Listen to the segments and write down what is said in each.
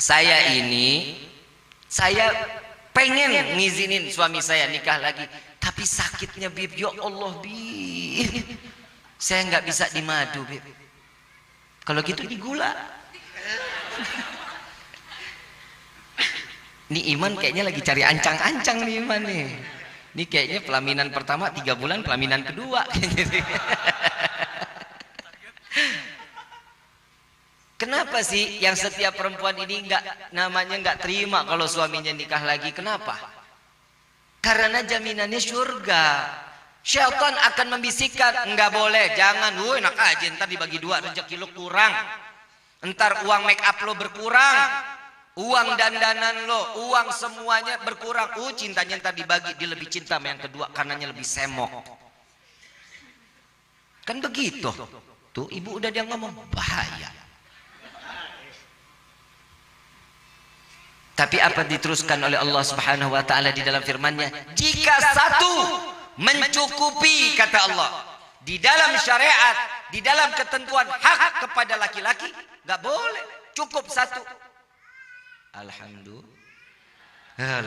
saya pengen ngizinin suami saya nikah lagi, tapi sakitnya Bib, ya Allah Bib, saya nggak bisa di madu Bib, kalau gitu di gula. Ini Iman kayaknya lagi cari ancang-ancang nih Iman nih. Ini kayaknya pelaminan pertama 3 bulan, pelaminan kedua. Kenapa sih yang setiap perempuan ini nggak terima kalau suaminya nikah lagi? Kenapa? Karena jaminannya surga. Syaitan akan membisikkan, nggak boleh, jangan, enak aja, ntar dibagi 2, rezeki lo kurang, ntar uang make up lo berkurang, uang dandanan lo, uang semuanya berkurang. Cintanya ntar dibagi, dia lebih cinta sama yang kedua karenanya lebih semok. Kan begitu. Tuh ibu udah dia ngomong, bahaya. Tapi apa diteruskan oleh Allah Subhanahu wa taala di dalam firman-Nya? Jika satu mencukupi, kata Allah, di dalam syariat, di dalam ketentuan hak kepada laki-laki, nggak boleh, cukup satu. Alhamdulillah,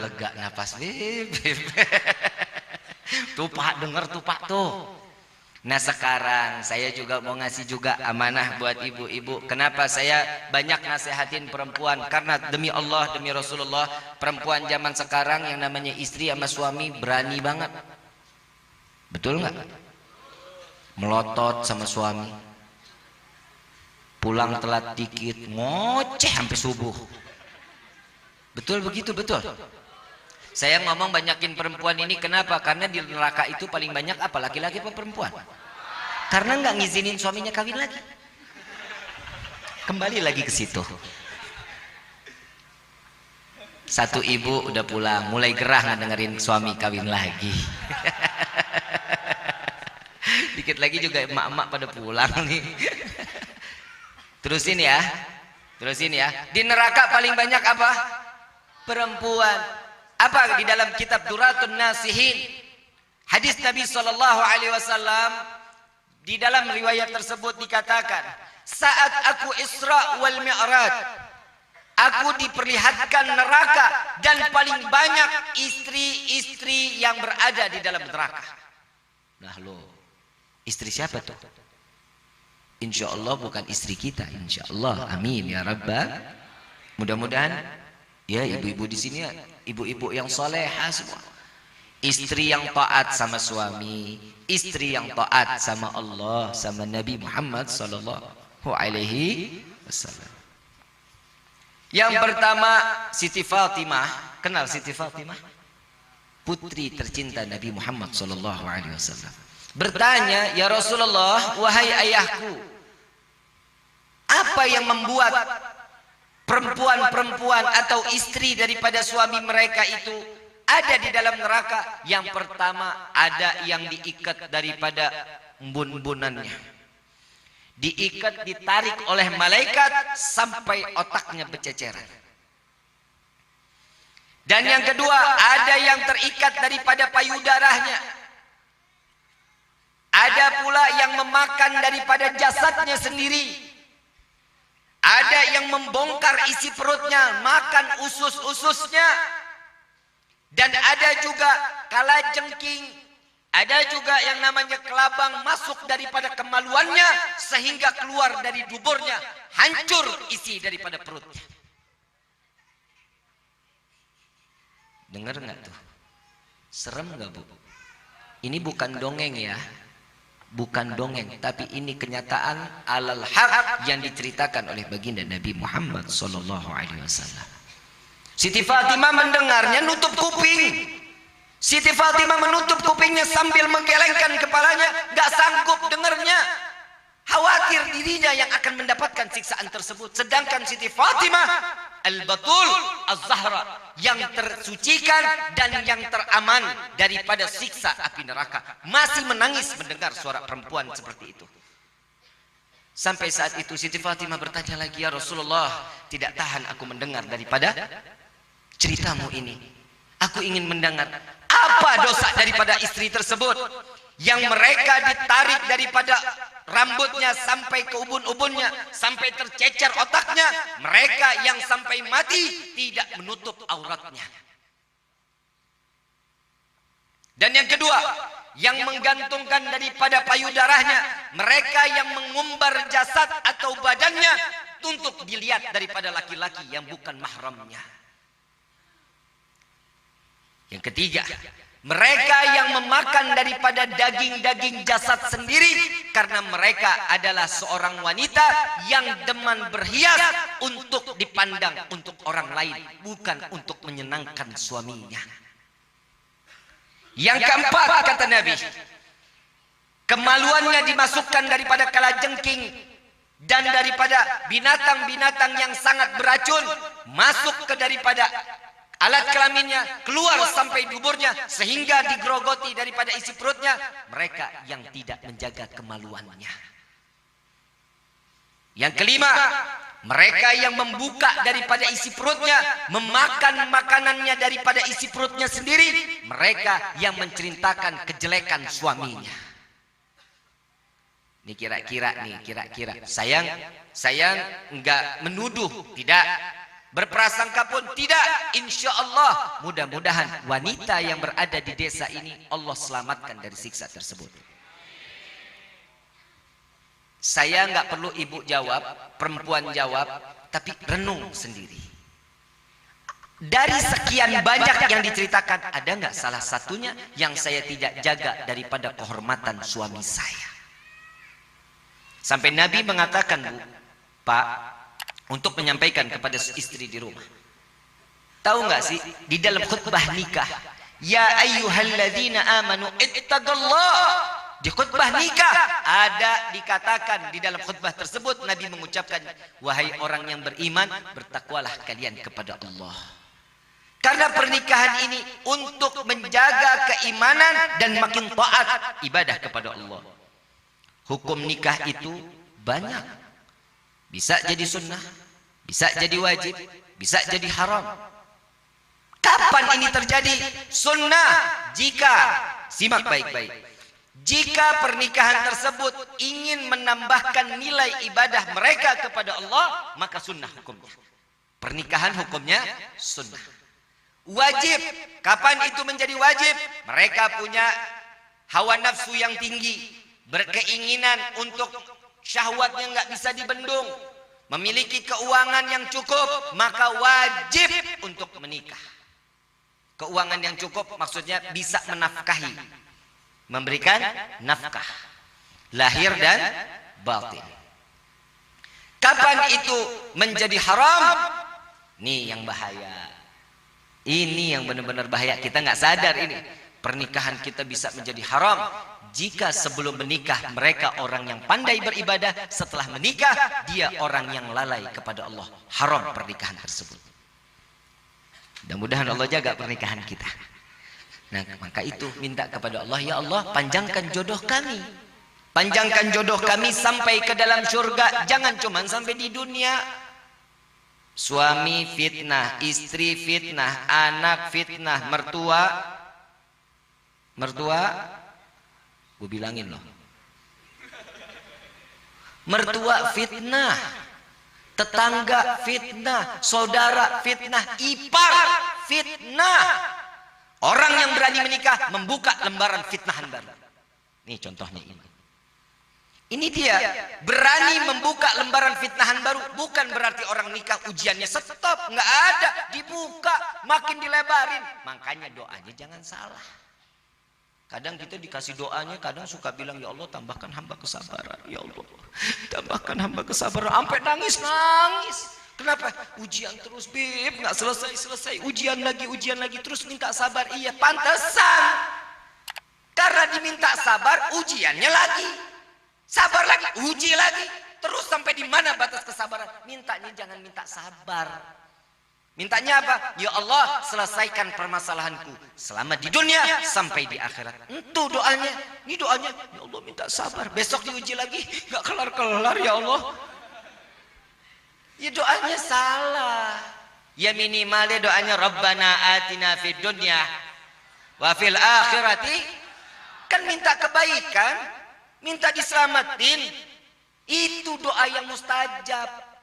lega napas Bib. Tuh Pak, denger tuh Pak tuh. Nah sekarang saya juga mau ngasih juga amanah buat ibu-ibu. Kenapa saya banyak nasihatin perempuan? Karena demi Allah, demi Rasulullah, perempuan zaman sekarang yang namanya istri sama suami berani banget. Betul nggak? Melotot sama suami, pulang telat dikit ngoceh sampai subuh. Betul begitu, betul. Saya ngomong banyakin perempuan ini kenapa? Karena di neraka itu paling banyak apa? Laki-laki apa perempuan? Karena nggak ngizinin suaminya kawin lagi. Kembali lagi ke situ. Satu ibu udah pulang, mulai gerah ngedengerin suami kawin lagi. Dikit lagi juga emak-emak pada pulang nih. Terusin ya. Terusin ya. Di neraka paling banyak apa? Perempuan. Apa di dalam kitab Duratun Nasihin, hadis Nabi SAW, di dalam riwayat tersebut dikatakan, saat aku Isra wal Mi'raj, aku diperlihatkan neraka dan paling banyak istri-istri yang berada di dalam neraka. Nah lo, istri siapa tuh? Insya Allah bukan istri kita, insya Allah, amin ya Rabbal. Mudah-mudahan ya ibu-ibu di sini, ibu-ibu yang soleha semua, istri yang taat sama suami, istri yang taat sama Allah, sama Nabi Muhammad sallallahu alaihi wasallam. Yang pertama Siti Fatimah. Kenal Siti Fatimah? Putri tercinta Nabi Muhammad sallallahu alaihi wasallam. Bertanya, ya Rasulullah, wahai ayahku, apa yang membuat perempuan-perempuan atau istri daripada suami mereka itu ada di dalam neraka? Yang pertama, ada yang diikat daripada bun-bunannya, diikat, ditarik oleh malaikat sampai otaknya berceceran. Dan yang kedua, ada yang terikat daripada payudaranya, ada pula yang memakan daripada jasadnya sendiri, ada yang membongkar isi perutnya, makan usus-ususnya, dan ada juga kalajengking, ada juga yang namanya kelabang masuk daripada kemaluannya sehingga keluar dari duburnya, hancur isi daripada perutnya. Dengar nggak tuh? Serem nggak Bu? Ini bukan dongeng ya. Bukan dongeng, tapi ini kenyataan alal haq yang diceritakan oleh baginda Nabi Muhammad sallallahu alaihi wasallam. Siti Fatimah mendengarnya nutup kuping. Siti Fatimah menutup kupingnya sambil menggelengkan kepalanya, nggak sanggup dengarnya. Khawatir dirinya yang akan mendapatkan siksaan tersebut. Sedangkan Siti Fatimah Al-Batul Az-Zahra yang tersucikan dan yang teraman daripada siksa api neraka, masih menangis mendengar suara perempuan seperti itu. Sampai saat itu Siti Fatimah bertanya lagi, ya Rasulullah, tidak tahan aku mendengar daripada ceritamu ini. Aku ingin mendengar apa dosa daripada istri tersebut. yang mereka ditarik daripada rambutnya sampai ke ubun-ubunnya, sampai tercecer otaknya, mereka yang sampai mati tidak menutup auratnya. Dan yang kedua, yang menggantungkan daripada payudaranya, mereka yang mengumbar jasad atau badannya untuk dilihat daripada laki-laki yang bukan mahramnya. Yang ketiga, mereka yang memakan daripada daging-daging jasad sendiri karena mereka adalah seorang wanita yang demen berhias untuk dipandang untuk orang lain, bukan untuk menyenangkan suaminya. Yang keempat, kata Nabi, kemaluannya dimasukkan daripada kalajengking dan daripada binatang-binatang yang sangat beracun masuk ke daripada alat kelaminnya, keluar sampai duburnya sehingga digerogoti daripada isi perutnya. Mereka yang tidak menjaga kemaluannya. Yang kelima, mereka yang membuka daripada isi perutnya, memakan makanannya daripada isi perutnya sendiri. Mereka yang menceritakan kejelekan suaminya. Ini kira-kira. Saya enggak menuduh, tidak berprasangka pun tidak. Insya Allah mudah-mudahan wanita yang berada di desa ini Allah selamatkan dari siksa tersebut. Saya nggak perlu ibu jawab, perempuan jawab, tapi renung sendiri. Dari sekian banyak yang diceritakan, ada nggak salah satunya yang saya tidak jaga daripada kehormatan suami saya? Sampai Nabi mengatakan, Bu, Pak, untuk menyampaikan kepada istri di rumah. Tahu nggak sih di dalam khutbah nikah, ya ayyuhalladzina amanu ittaqullah. Di khutbah nikah ada dikatakan di dalam khutbah tersebut Nabi mengucapkan, wahai orang yang beriman, bertakwalah kalian kepada Allah. Karena pernikahan ini untuk menjaga keimanan dan makin taat ibadah kepada Allah. Hukum nikah itu banyak. Bisa jadi sunnah, bisa jadi wajib, bisa jadi haram. Kapan ini terjadi? Sunnah jika, simak baik-baik, jika pernikahan tersebut ingin menambahkan nilai ibadah mereka kepada Allah, maka sunnah hukumnya. Pernikahan hukumnya sunnah. Wajib, kapan itu menjadi wajib? Mereka punya hawa nafsu yang tinggi, berkeinginan untuk syahwatnya nggak bisa dibendung, memiliki keuangan yang cukup, maka wajib untuk menikah. Keuangan yang cukup maksudnya bisa menafkahi, memberikan nafkah lahir dan batin. Kapan itu menjadi haram? Ini yang bahaya. Ini yang benar-benar bahaya. Kita nggak sadar ini. Pernikahan kita bisa menjadi haram jika sebelum menikah mereka orang yang pandai beribadah, setelah menikah dia orang yang lalai kepada Allah. Haram pernikahan tersebut. Mudah-mudahan Allah jaga pernikahan kita. Nah, maka itu minta kepada Allah, ya Allah, panjangkan jodoh kami. Panjangkan jodoh kami sampai ke dalam surga. Jangan cuma sampai di dunia. Suami fitnah, istri fitnah, anak fitnah, mertua, gue bilangin loh. Mertua fitnah, tetangga fitnah, saudara fitnah, ipar fitnah. Orang yang berani menikah membuka lembaran fitnahan baru. Ini contohnya ini. Ini dia, berani membuka lembaran fitnahan baru. Bukan berarti orang nikah ujiannya stop, nggak ada, dibuka, makin dilebarin. Makanya doanya jangan salah. Kadang kita dikasih doanya, kadang suka bilang, ya Allah tambahkan hamba kesabaran, ya Allah tambahkan hamba kesabaran, sampai nangis. Kenapa? Ujian terus, Bib, nggak selesai. Ujian lagi, terus minta sabar. Iya, pantesan. Karena diminta sabar, ujiannya lagi. Sabar lagi, uji lagi. Terus sampai di mana batas kesabaran? Mintanya jangan minta sabar. Mintanya apa? Ya Allah, selesaikan permasalahanku selama di dunia sampai di akhirat. Itu doanya. Ini doanya, ya Allah minta sabar. Besok diuji lagi, nggak kelar-kelar ya Allah. Ya doanya salah. Ya minimalnya doanya Rabbana atina fid dunya wa fil akhirati. kan minta kebaikan, minta diselamatin. Itu doa yang mustajab.